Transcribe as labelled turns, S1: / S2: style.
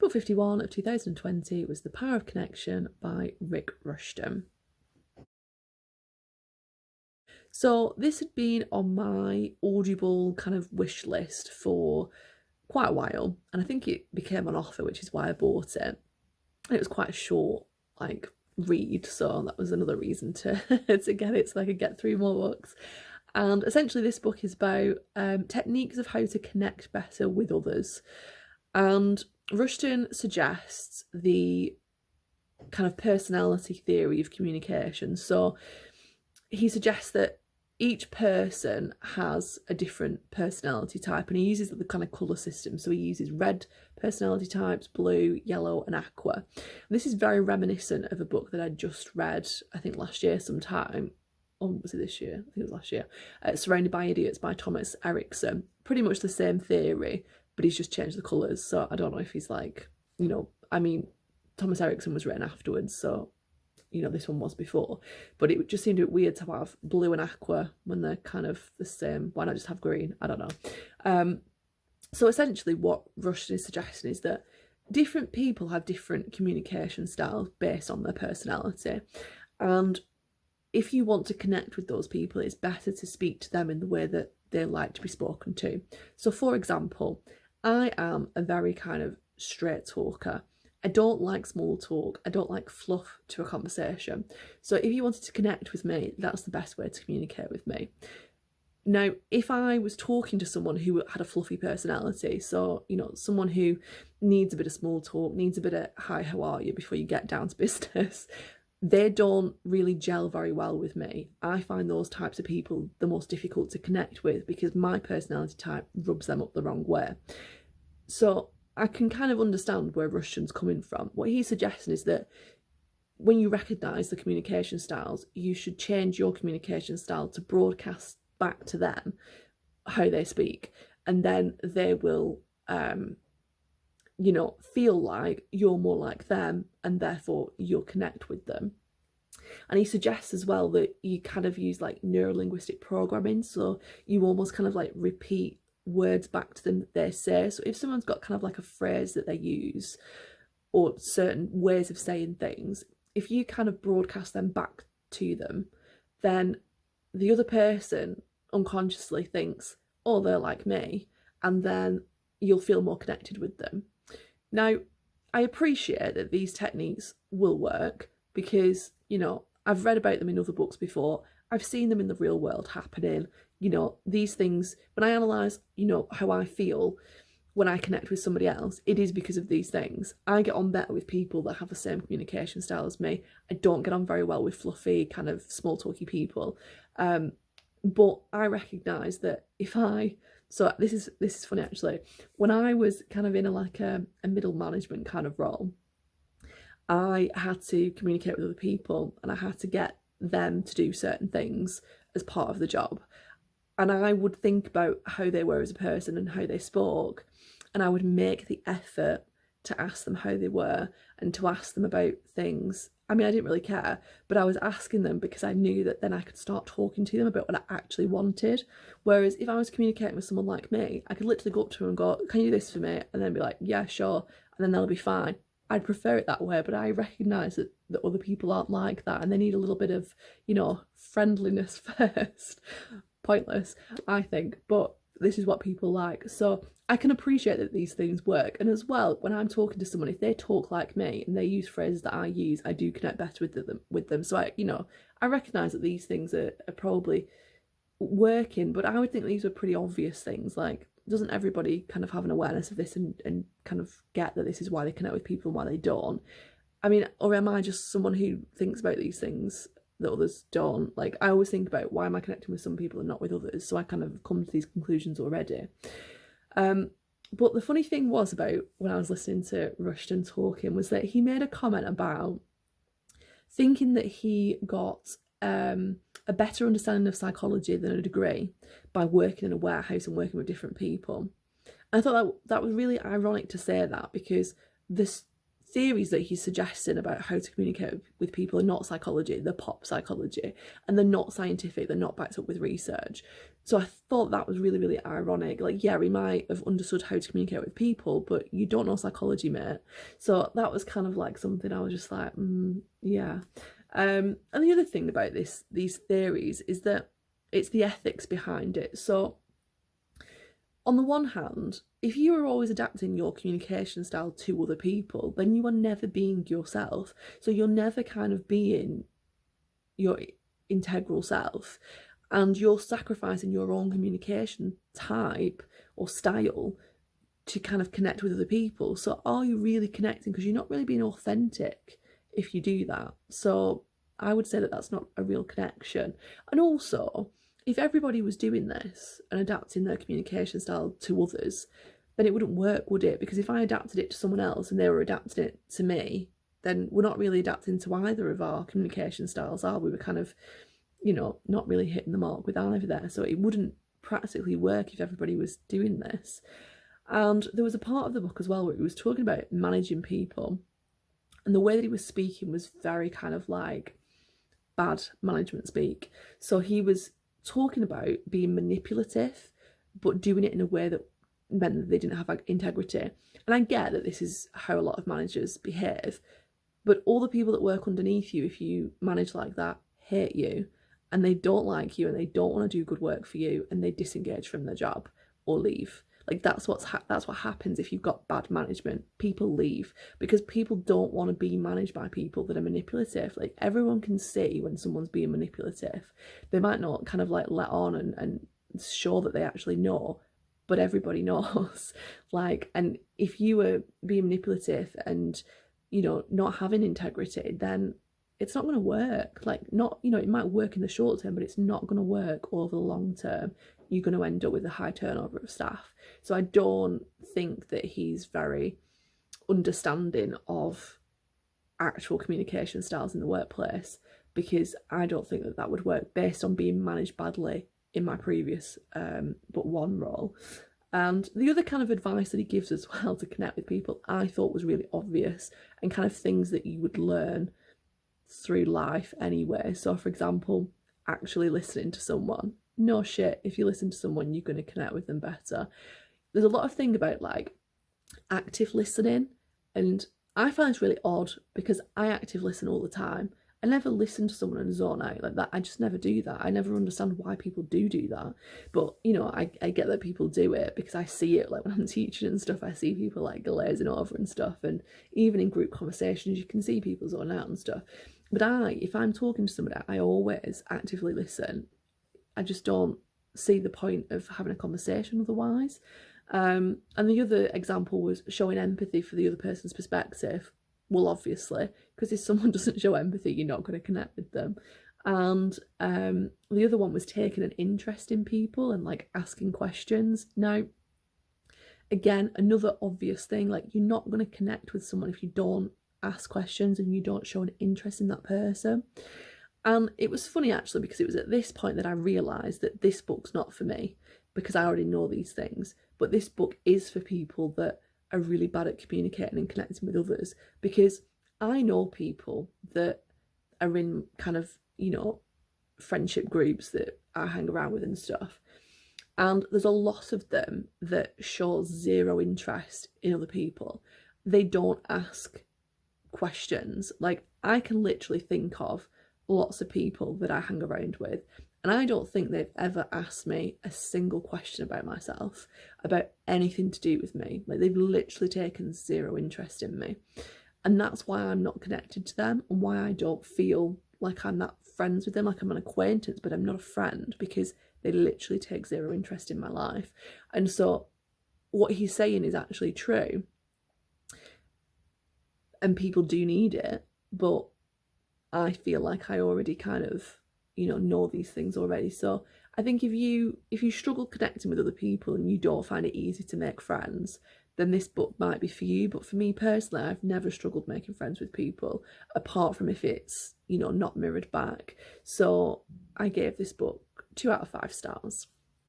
S1: book 51 of 2020 was The Power of Connection by Rick Rushton. So this had been on my Audible kind of wish list for quite a while, and I think it became an offer, which is why I bought it. And it was quite a short read, so that was another reason to to get it, so I could get through more books. And essentially this book is about techniques of how to connect better with others. And Rushton suggests the kind of personality theory of communication. So he suggests that each person has a different personality type, and he uses the kind of colour system. So he uses red personality types, blue, yellow, and aqua. And this is very reminiscent of a book that I just read, I think last year sometime. Oh, was it this year? I think it was last year. Surrounded by Idiots by Thomas Erikson. Pretty much the same theory, but he's just changed the colours. So I don't know if he's like, I mean, Thomas Erikson was written afterwards, so this one was before, but it just seemed a bit weird to have blue and aqua when they're kind of the same. Why not just have green? I don't know. So essentially what Rushton is suggesting is that different people have different communication styles based on their personality, and if you want to connect with those people, it's better to speak to them in the way that they like to be spoken to. So for example, I am a very kind of straight talker. I don't like small talk. I don't like fluff to a conversation. So if you wanted to connect with me, that's the best way to communicate with me. Now, if I was talking to someone who had a fluffy personality, so, someone who needs a bit of small talk, needs a bit of hi, how are you before you get down to business, they don't really gel very well with me. I find those types of people the most difficult to connect with because my personality type rubs them up the wrong way. So I can kind of understand where Rushton's coming from. What he's suggesting is that when you recognise the communication styles, you should change your communication style to broadcast back to them how they speak, and then they will feel like you're more like them, and therefore you'll connect with them. And he suggests as well that you kind of use like neuro linguistic programming, so you almost kind of like repeat words back to them that they say. So if someone's got kind of like a phrase that they use or certain ways of saying things, if you kind of broadcast them back to them, then the other person unconsciously thinks, oh, they're like me, and then you'll feel more connected with them. Now, I appreciate that these techniques will work because, I've read about them in other books before. I've seen them in the real world happening. These things, when I analyse, how I feel when I connect with somebody else, it is because of these things. I get on better with people that have the same communication style as me. I don't get on very well with fluffy, kind of small talky people. But I recognise that so this is funny actually. When I was kind of in a middle management kind of role, I had to communicate with other people and I had to get them to do certain things as part of the job. And I would think about how they were as a person and how they spoke, and I would make the effort to ask them how they were and to ask them about things. I mean, I didn't really care, but I was asking them because I knew that then I could start talking to them about what I actually wanted. Whereas if I was communicating with someone like me, I could literally go up to them and go, can you do this for me? And then be like, yeah, sure. And then they'll be fine. I'd prefer it that way, but I recognise that other people aren't like that and they need a little bit of, friendliness first. Pointless, I think, but this is what people like. So I can appreciate that these things work. And as well, when I'm talking to someone, if they talk like me and they use phrases that I use, I do connect better with them. So I recognise that these things are probably working, but I would think these are pretty obvious things. Like, doesn't everybody kind of have an awareness of this and kind of get that this is why they connect with people and why they don't? I mean, or am I just someone who thinks about these things that others don't? Like, I always think about, why am I connecting with some people and not with others? So I kind of come to these conclusions already. But the funny thing was about when I was listening to Rushton talking was that he made a comment about thinking that he got a better understanding of psychology than a degree by working in a warehouse and working with different people. And I thought that was really ironic to say that, because this theories that he's suggesting about how to communicate with people are not psychology, they're pop psychology, and they're not scientific, they're not backed up with research. So I thought that was really, really ironic. Like, yeah, he might have understood how to communicate with people, but you don't know psychology, mate. So that was kind of like something I was just like, yeah. And the other thing about these theories is that it's the ethics behind it. So on the one hand, if you are always adapting your communication style to other people, then you are never being yourself. So you're never kind of being your integral self, and you're sacrificing your own communication type or style to kind of connect with other people. So are you really connecting? Because you're not really being authentic if you do that. So I would say that that's not a real connection. And also, if everybody was doing this and adapting their communication style to others, then it wouldn't work, would it? Because if I adapted it to someone else and they were adapting it to me, then we're not really adapting to either of our communication styles, are we? We're kind of, not really hitting the mark with either there. So it wouldn't practically work if everybody was doing this. And there was a part of the book as well where he was talking about managing people. And the way that he was speaking was very kind of like bad management speak. So he was talking about being manipulative, but doing it in a way that meant that they didn't have integrity. And I get that this is how a lot of managers behave, but all the people that work underneath you, if you manage like that, hate you, and they don't like you, and they don't want to do good work for you, and they disengage from their job or leave. Like that's what happens if you've got bad management. People leave because people don't want to be managed by people that are manipulative. Like everyone can see when someone's being manipulative. They might not kind of like let on and show that they actually know, but everybody knows. Like, and if you were being manipulative and, not having integrity, then it's not going to work. Like, not, it might work in the short term, but it's not going to work over the long term. You're going to end up with a high turnover of staff. So I don't think that he's very understanding of actual communication styles in the workplace, because I don't think that would work based on being managed badly in my previous but one role. And the other kind of advice that he gives as well to connect with people, I thought was really obvious and kind of things that you would learn through life anyway. So for example, actually listening to someone. No shit, if you listen to someone, you're going to connect with them better. There's a lot of thing about like active listening, and I find it's really odd because I active listen all the time. I never listen to someone and zone out like that. I just never do that. I never understand why people do that. But, I get that people do it because I see it, like when I'm teaching and stuff, I see people like glazing over and stuff. And even in group conversations, you can see people zone out and stuff. But if I'm talking to somebody, I always actively listen. I just don't see the point of having a conversation otherwise. And the other example was showing empathy for the other person's perspective. Well, obviously, because if someone doesn't show empathy, you're not going to connect with them. And the other one was taking an interest in people and like asking questions. Now, again, another obvious thing, like you're not going to connect with someone if you don't ask questions and you don't show an interest in that person. And it was funny actually, because it was at this point that I realised that this book's not for me, because I already know these things. But this book is for people that are really bad at communicating and connecting with others, because I know people that are in kind of, friendship groups that I hang around with and stuff. And there's a lot of them that show zero interest in other people. They don't ask questions. Like I can literally think of lots of people that I hang around with, and I don't think they've ever asked me a single question about myself, about anything to do with me. Like they've literally taken zero interest in me. And that's why I'm not connected to them, and why I don't feel like I'm that friends with them. Like I'm an acquaintance, but I'm not a friend, because they literally take zero interest in my life. And so what he's saying is actually true, and people do need it, but I feel like I already kind of, know these things already. So I think if you struggle connecting with other people and you don't find it easy to make friends, then this book might be for you. But for me personally, I've never struggled making friends with people, apart from if it's, not mirrored back. So I gave this book 2 out of 5 stars.